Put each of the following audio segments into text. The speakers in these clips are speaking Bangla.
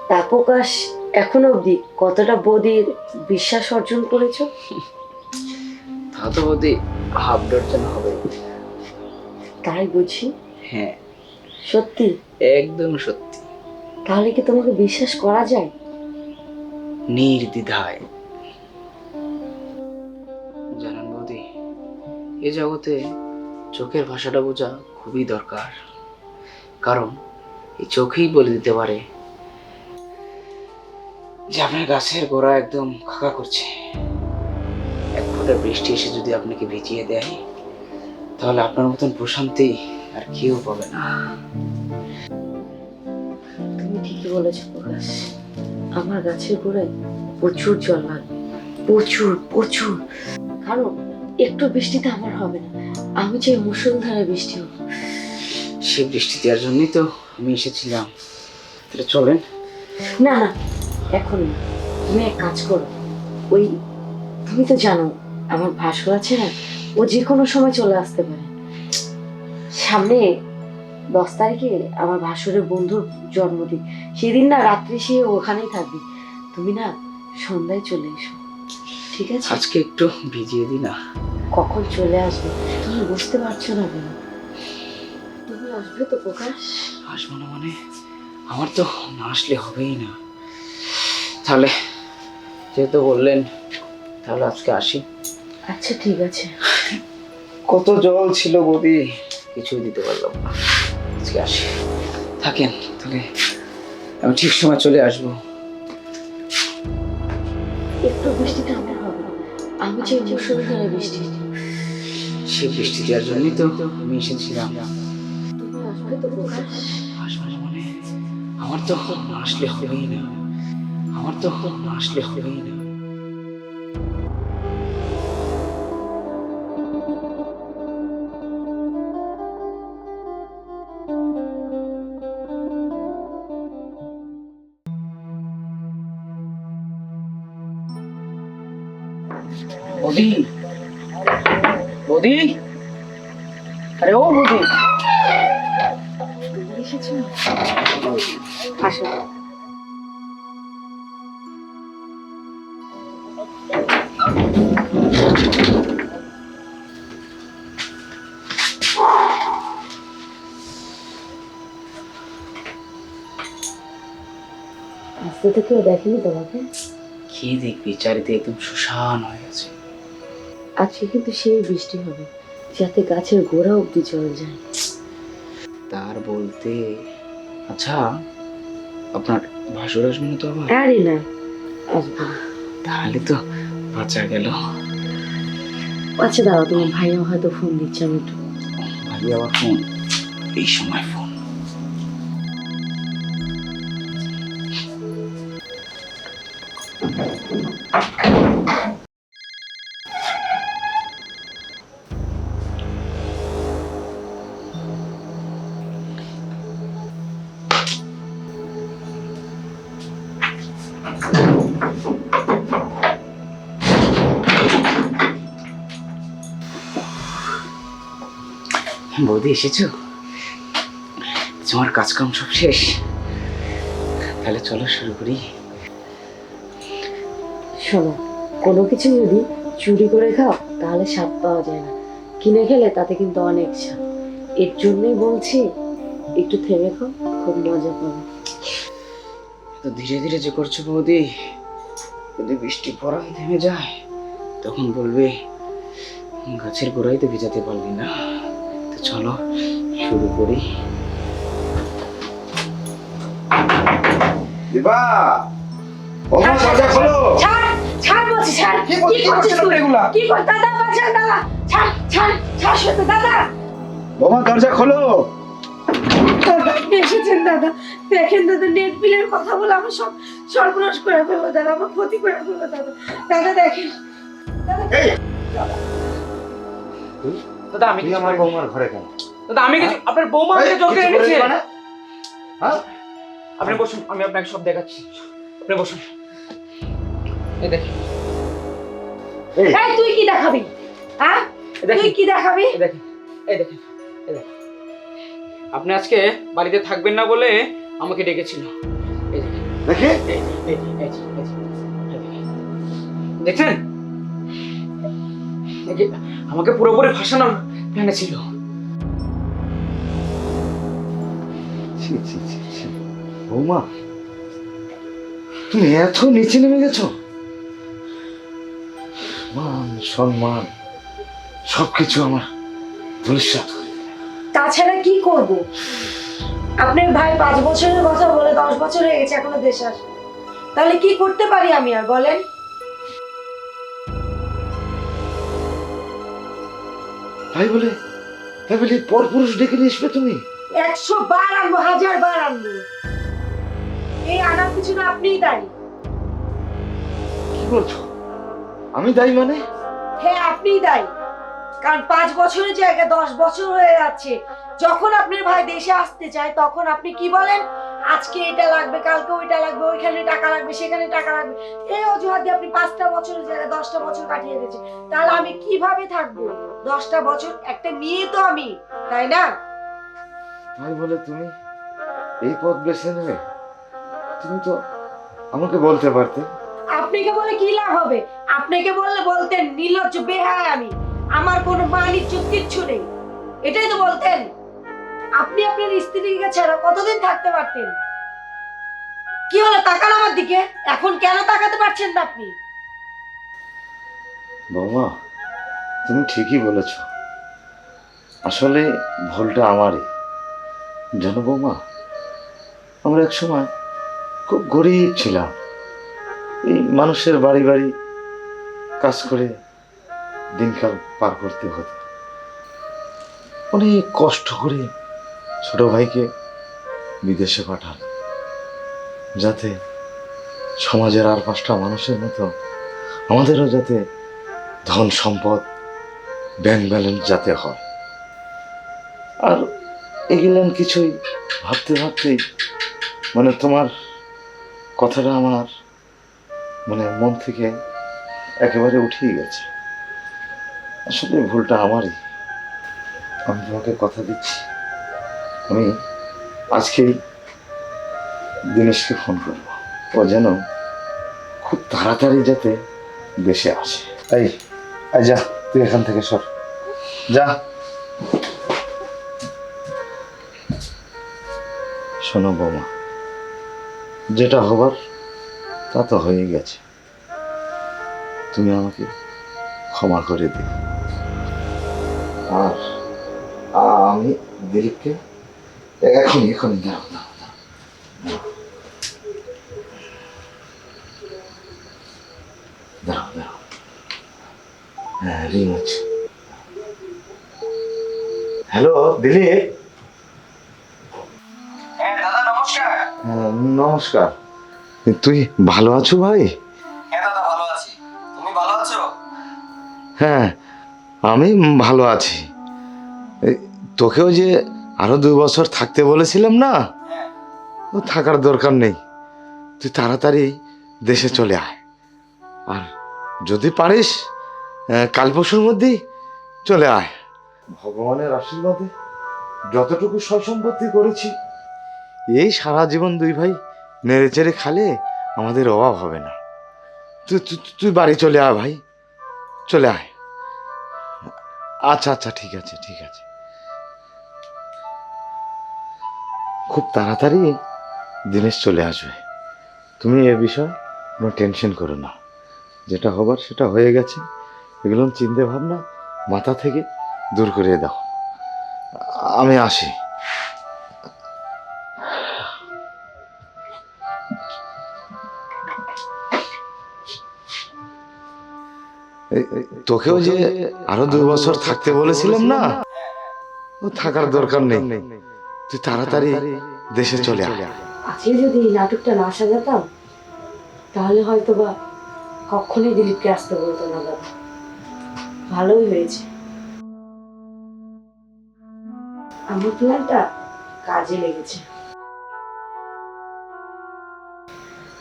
তা প্রকাশ এখনো অবধি কতটা বৌদির বিশ্বাস অর্জন করেছো? তা তো বৌদি হাফ ডজন হবে। তাই বুঝি? হ্যাঁ সত্যি? একদম সত্যি। তাহলে কি তোমাকে বিশ্বাস করা যায়? নির্দ্বিধায়। জানেন বৌদি, এ জগতে চোখের ভাষাটা বোঝা খুবই দরকার, কারণ এই চোখেই বলে দিতে পারে যে আপনার গাছের গোড়া একদম খাকা করছে। এক ফোঁটা বৃষ্টি এসে যদি আপনাকে ভিজিয়ে দেয়, তাহলে আপনার মতন প্রশান্তি আর কেউ পাবে না। তুমি ঠিকই বলেছো প্রকাশ, আমার গাছের গোড়ায় প্রচুর জল লাগবে, প্রচুর প্রচুর। কারণ একটু বৃষ্টিতে আমার হবে না, আমি চাই মুষলধারে বৃষ্টি হোক। সে বৃষ্টি দেওয়ার জন্যই তো আমি এসেছিলাম। তাহলে চলেন। না না, এখন না, তুমি এক কাজ করো। ওই তুমি তো জানো আমার ভাসুর আছে না, ও যে কোনো সময় চলে আসতে পারে। সামনে 10 তারিখে আমার ভাসুরের বন্ধুর জন্মদিন, সেদিন না রাত্রে সে ওখানেই থাকবে। তুমি না সন্ধ্যায় চলে এসো, ঠিক আছে? আজকে একটু ভিজিয়ে দিই না। কখন চলে আসবে তুমি বুঝতে পারছো না কেন? তুমি আসবে তো প্রকাশ? আসবো না মানে? আমার তো না আসলে হবেই না। তাহলে যেহেতু বললেন, তাহলে আজকে আসি। আচ্ছা ঠিক আছে। কত জল ছিল বৌদি, কিছুই দিতে পারলাম না। আজকে আসি, থাকেন তাহলে, আমি ঠিক সময় চলে আসবো। একটু বৃষ্টিতে আমার হবে না, আমি চাই মুষলধারে বৃষ্টি। সে বৃষ্টি দেওয়ার জন্যই তো আমি এসেছিলাম। তুমি আসবে তো প্রকাশ? আসবো না মানে? আমার তো না আসলে হবেই না। আমার তো না আসলে হবেই না। বৌদি, বৌদি, আরে ও বৌদি, তুমি এসেছো? আসো। আসতে তো কেউ দেখেনি তোমাকে? কি দেখবি, চারিদিকে একদম শুনশান হয়ে গেছে। আজকে কিন্তু সেই বৃষ্টি হবে যাতে গাছের গোড়া অব্দি জল যায়। তার বলতে, আচ্ছা আপনার ভাসুর আসবে না তো আবার? আরে না, আসবো না। তাহলে তো বাঁচা গেল। আচ্ছা দাঁড়াও, তোমার ভাইয়া হয়তো ফোন দিচ্ছে, আমি একটু। ভাবি আবার ফোন? এই সময় ফোন? বৌদি এসেছো? তোমার কাজকাম সব শেষ? তাহলে চলো শুরু করি। শোনো, কোনো কিছু যদি চুরি করে খাও তাহলে স্বাদ পাওয়া যায় না, কিনে খেলে তাতে কিন্তু অনেক স্বাদ। এর জন্যই বলছি একটু থেমে খাও, খুব মজা পাবে। তো ধীরে ধীরে যে করছো বৌদি, যদি বৃষ্টি পড়াই থেমে যায় তখন বলবে গাছের গোড়াই তো ভিজাতে পারলি না। তো চলো শুরু করি। দিবা, ও মা দরজা খোলো। ছাড় ছাড় বলছি, ছাড়। কি করছিস তুমি এগুলা? কি কর দাদা, বাঁচান দাদা, ছাড় ছাড় ছাড় শুধু দাদা। বোমা দরজা খোলো। দাদা এসেছেন দাদা, দেখেন দাদা, নেট বিলের কথা বলে আমার সব সর্বনাশ করে ফেলবো দাদা, আমার ক্ষতি করে ফেলবো দাদা। দাদা দেখেন দাদা। এই দাদা আমি তুই আমার বৌমার ঘরে কেন? দাদা আমি কিছু, আপনার বৌমা এই, আমাকে জোর করে কিছু এনেছে। বলেছি মানে? হ্যাঁ? আপনি বসুন, আমি আপনাকে সব দেখাচ্ছি। আপনি বসুন। এই দেখেন, এই, এই তুই কি দেখাবি? হ্যাঁ তুই কি দেখাবি? এই দেখেন, এই দেখেন, এই দেখেন। আপনি আজকে বাড়িতে থাকবেন না বলে আমাকে ডেকেছিল। এই দেখেন। দেখি দেখছেন, আমাকে পুরোপুরি ফাঁসানোর প্ল্যানে ছিল। ছি ছি ছি ছি। বৌমা, তুমি এত নিচে নেমে গেছো? মান সম্মান সবকিছু আমার ধূলিসাৎ করে দিলে। তাছাড়া কি করব? আপনার ভাই 5 বছরের কথা বলে 10 বছর হয়ে গেছে এখনো দেশে আসে। তাহলে কি করতে পারি আমি আর বলেন? তাই বলে পরপুরুষ ডেকে নিয়ে আসবে তুমি? 100 বার আনবো, 1000 বার আনবো। এই আনার পিছনে আপনিই দায়ী। কি বলছো? আমি দায়ী মানে? হ্যাঁ, আপনিই দায়ী। কারণ 5 বছরের জায়গায় 10 বছর হয়ে যাচ্ছে। যখন আপনার ভাই দেশে আসতে চায় তখন আপনি কি বলেন? আজকে এটা লাগবে, কালকে ওইটা লাগবে, ওইখানে টাকা লাগবে, সেখানে টাকা লাগবে। এই অজুহাত দিয়ে আপনি 5টা বছরের জায়গায় 10টা বছর কাটিয়ে দিয়েছেন। তাহলে আমি কিভাবে থাকবো? 10টা বছর একটা মেয়ে তো আমি, তাই না? তাই বলে তুমি এই পথ বেছে নেবে? তুমি তো আমাকে বলতে পারতে। আপনাকে বলে কি লাভ হবে? আপনাকে বললে বলতেন নির্লজ্জ বেহায়া আমি, আমার কোনো মান ইজ্জত কিচ্ছু নেই, এটাই তো বলতেন। আপনি আপনার স্ত্রীকে ছাড়া কতদিন থাকতে পারতেন? কি হলো, তাকান আমার দিকে। এখন কেন তাকাতে পারছেন না আপনি? বৌমা, তুমি ঠিকই বলেছ। আসলে ভুলটা আমারই। জানো বৌমা, আমরা এক সময় খুব গরিব ছিলাম। এই মানুষের বাড়ি বাড়ি কাজ করে দিনকাল পার করতে হতো। অনেক কষ্ট করে ছোট ভাইকে বিদেশে পাঠান, যাতে সমাজের আর 5টা মানুষের মতো আমাদেরও যাতে ধন সম্পদ ব্যাংক ব্যালেন্স যাতে হয়। আর এগুলেন কিছুই ভাবতে ভাবতেই মানে তোমার কথাটা আমার মানে মন থেকে একেবারে উঠেই গেছে। আসলে ভুলটা আমারই। আমি তোমাকে কথা দিচ্ছি, আমি আজকেই দিনেশকে ফোন করবো, ও যেন খুব তাড়াতাড়ি যাতে দেশে আসে। এই যা, তুই এখান থেকে সর, যা। শোনো বৌমা, যেটা হবার তা তো হয়ে গেছে। তুমি আমাকে ক্ষমা করে দিও। আর আমি দিলীপকে এখনই দাও দাও দাও দাও। হ্যাঁ, রিং আছে। হ্যালো দিলীপ। হ্যাঁ দাদা, নমস্কার। হ্যাঁ, নমস্কার। তুই ভালো আছো ভাই? হ্যাঁ দাদা, ভালো আছি। তুমি ভালো আছো? হ্যাঁ, আমি ভালো আছি। এই, তোকেও যে আরো 2 বছর থাকতে বলেছিলাম না, হ্যাঁ। ও থাকার দরকার নেই। তুই তাড়াতাড়ি দেশে চলে আয়। আর যদি পারিস কাল পরশুর মধ্যেই চলে আয়। ভগবানের আশীর্বাদে যতটুকু সয় সম্পত্তি করেছি, এই সারা জীবন 2 ভাই নেড়ে চেড়ে খালে আমাদের অভাব হবে না। তুই বাড়ি চলে আয় ভাই, চলে আয়। আচ্ছা আচ্ছা, ঠিক আছে ঠিক আছে। খুব তাড়াতাড়ি দিনেশ চলে আসবে। তুমি এ বিষয়ে কোনো টেনশন করো না। যেটা হবার সেটা হয়ে গেছে। এগুলো চিন্তা ভাবনা মাথা থেকে দূর করে দাও। আমি আসি। তোকেও যে আরো 2 বছর থাকতে বলেছিলাম না, ও থাকার দরকার নেই। তুই তাড়াতাড়ি দেশে চলে আয়। আজকে যদি এই নাটকটা না সাজাতাম তাহলে হয়তো বা কখনোই দিলীপকে আসতে বলতো না দাদা। ভালোই হয়েছে, আমার প্ল্যানটা কাজে লেগেছে।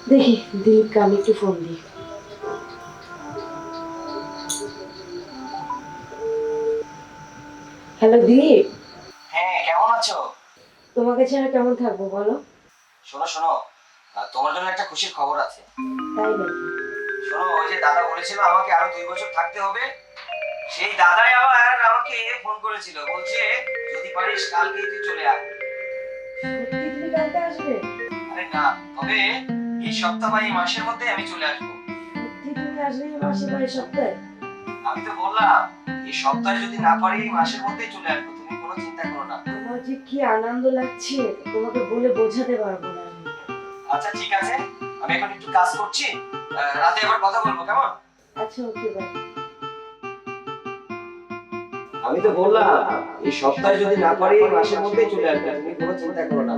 দেখি দিলীপকে আমি একটু ফোন দিই। হ্যালো দিলীপ, হ্যাঁ, কেমন আছো? তোমাকে ছাড়া কেমন থাকবো বলো? শোনো শোনো, আর তোমার জন্য একটা খুশির খবর আছে। তাই নাকি? শোনো, ওই যে দাদা বলেছিল আমাকে আরো 2 বছর থাকতে হবে, সেই দাদাই আবার আমাকে ফোন করেছিল, বলছে যদি পারিস কালকেই তুই চলে আয়। সত্যি তুমি কালকে আসবে? আরে না, তবে এই সপ্তাহ বা এই মাসের মধ্যে আমি চলে আসবো। সত্যি তুমি আসবে এই মাসে বা এই সপ্তাহে? আমি তো বললাম এই সপ্তাহে যদি না পারি এই মাসের মধ্যেই চলে আসবো, তুমি কোনো চিন্তা করো না। আমার যে কি আনন্দ লাগছে তোমাকে বলে বোঝাতে পারবো না আমি। আচ্ছা ঠিক আছে, আমি এখন একটু কাজ করছি, রাতে আবার কথা বলবো, কেমন? আচ্ছা ওকে বাই। আমি তো বললাম এই সপ্তাহে যদি না পারি এই মাসের মধ্যেই চলে আসবে, তুমি কোনো চিন্তা করো না।